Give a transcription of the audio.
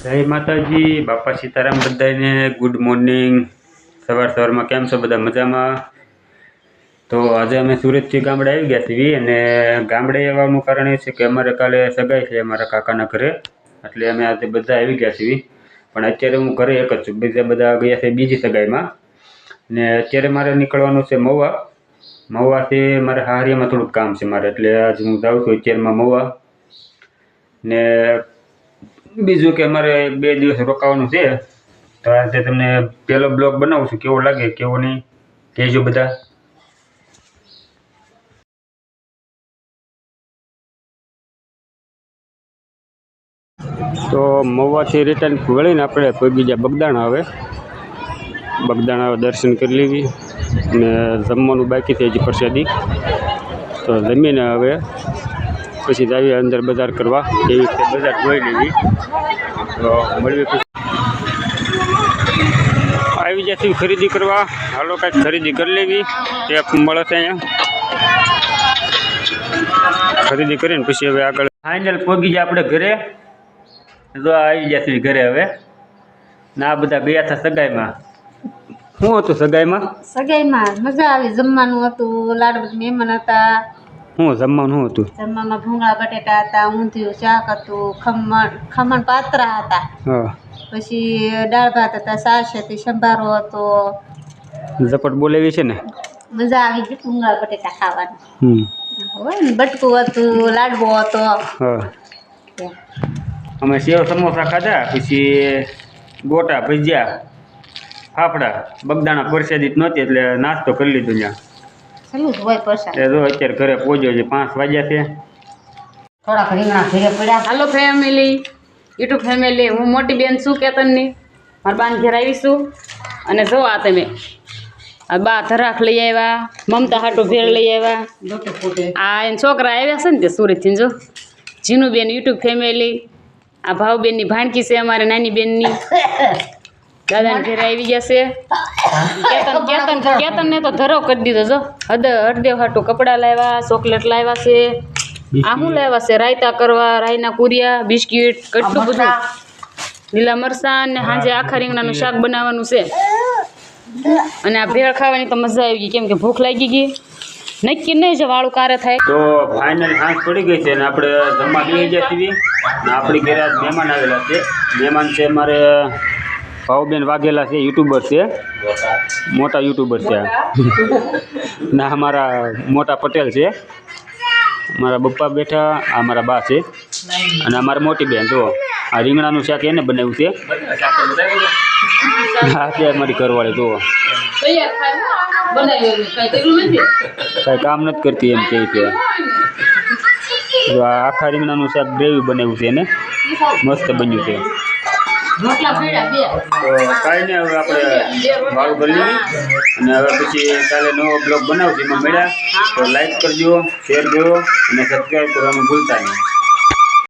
જય માતાજી, બાપા સીતારામ બધાને ગુડ મોર્નિંગ। સવારમાં કેમ છો બધા? મજામાં? તો આજે અમે સુરતથી ગામડે આવી ગયા છીએ અને ગામડે આવવાનું કારણ એ છે કે અમારે કાલે સગાઈ છે અમારા કાકાના ઘરે, એટલે અમે આજે બધા આવી ગયા છીએ। પણ અત્યારે હું ઘરે એક જ છું, બીજા બધા ગયા છે બીજી સગાઈમાં। ને અત્યારે મારે નીકળવાનું છે મહુવાથી મારે હારિયામાં થોડુંક કામ છે મારે, એટલે આજે હું જાઉં છું અત્યારમાં મહુવા। ને બીજું કે અમારે 2 દિવસ રોકાવાનું છે, તો આજે તમને પહેલો બ્લોગ બનાવું છું, કેવો લાગે કેવો નહીં કહેજો બધા। તો મહુવાથી રિટર્ન વળીને આપણે પહોંચી ગયા બગદાણા। હવે બગદાણા દર્શન કરી લેવી અને જમવાનું બાકી છે હજી પ્રસાદી, તો જમીને હવે પછી જાવી અંદર બજાર કરવા, એવી રીતે બજાર જોઈ લેવી। તો મળવી આવી જશે ખરીદી કરવા, હાલો કાંઈક ખરીદી કરી લેવી, ટેપ મળે છે અહીંયા। ખરીદી કરીને પછી હવે આગળ ફાઇનલ પહોંચી ગયા આપણે ઘરે। તો આવી જશે ઘરે હવે ના, બધા ગયા હતા સગાઈમાં। શું હતું સગાઈમાં? સગાઈમાં મજા આવી, જમવાનું હતું, લાડુ મહેમાન હતા। શું જમવાનું શું હતું? જમવામાં ભૂંગળા બટેટા હતા, ઊંધિયું શાક હતું, ખમણ પાત્રા હતા, પછી દાળ ભાત હતા, છાશ હતી, સંભારો હતો। ઝપટ બોલાવી છે ને? મજા આવી ગઈ ભૂંગળા બટેટા ખાવાની। હોય ને બટકું હતું, લાડવો હતો। અમે સેવ સમોસા ખાધા, પછી ગોટા ભજીયા ફાફડા, બગદાણા પ્રસાદી નહોતી એટલે નાસ્તો કરી લીધો ત્યાં। અત્યારે ઘરે પહોંચ્યો છે, 5 વાગ્યા છે। થોડાક રીંગણા ઘરે પડ્યા। હાલો ફેમિલી, યુટ્યુબ ફેમિલી, હું મોટી બેન છું કેતનની, મારા બાન ઘેર આવીશું। અને જો આ તમે આ બા ધરાક લઈ આવ્યા, મમતા હાટું ભેળ લઈ આવ્યા, આ એને છોકરા આવ્યા છે ને તે સુરતથી, જો જીનુબેન યુટ્યુબ ફેમિલી, આ ભાવબેનની ભાણકી છે અમારે નાની બેનની, દાદાને ઘેર આવી ગયા છે। કેતનને તો ધરો કરી દીધો, જો હરદેવ હાટું કપડાં લાવ્યા, ચોકલેટ લાવ્યા છે, આ શું લાવ્યા છે, રાયતા કરવા, રાયના કુરિયા, બિસ્કીટ, કેટલું બધું, લીલા મરચાં ને સાંજે આખા રીંગણાનું શાક બનાવવાનું છે। અને આ ભેળ ખાવાની તો મજા આવી ગઈ, કેમ કે ભૂખ લાગી ગઈ, નક્કી નહીં છે વાળું કારે થાય। તો ફાઇનલ સાંજ પડી ગઈ છે ને આપણે જમવા બેસી ગયા છીએ ને આપણી ઘરે આજ મહેમાન આવેલા છે। મહેમાન છે અમારે ભાવબેન વાઘેલા છે, યુટ્યુબર છે, મોટા યુટ્યુબર છે ના, અમારા મોટા પટેલ છે, મારા પપ્પા બેઠા, આ મારા બા છે અને અમારી મોટી બેન। જો આ રીંગણાનું શાક એને બનાવ્યું છે, હા તે અમારી ઘરવાળી જુઓ કાંઈ કામ નથી કરતી એમ કહે છે। જો આ આખા રીંગણાનું શાક ગ્રેવી બનાવ્યું છે એને, મસ્ત બન્યું છે। તો કાંઈ નહીં, હવે આપણે વાળું કરી લઈએ અને હવે પછી કાલે નવો બ્લોગ બનાવશું, એમાં મળ્યા તો લાઈક કરજો, શેર કરો અને સબસ્ક્રાઈબ કરવાનું ભૂલતા નહીં।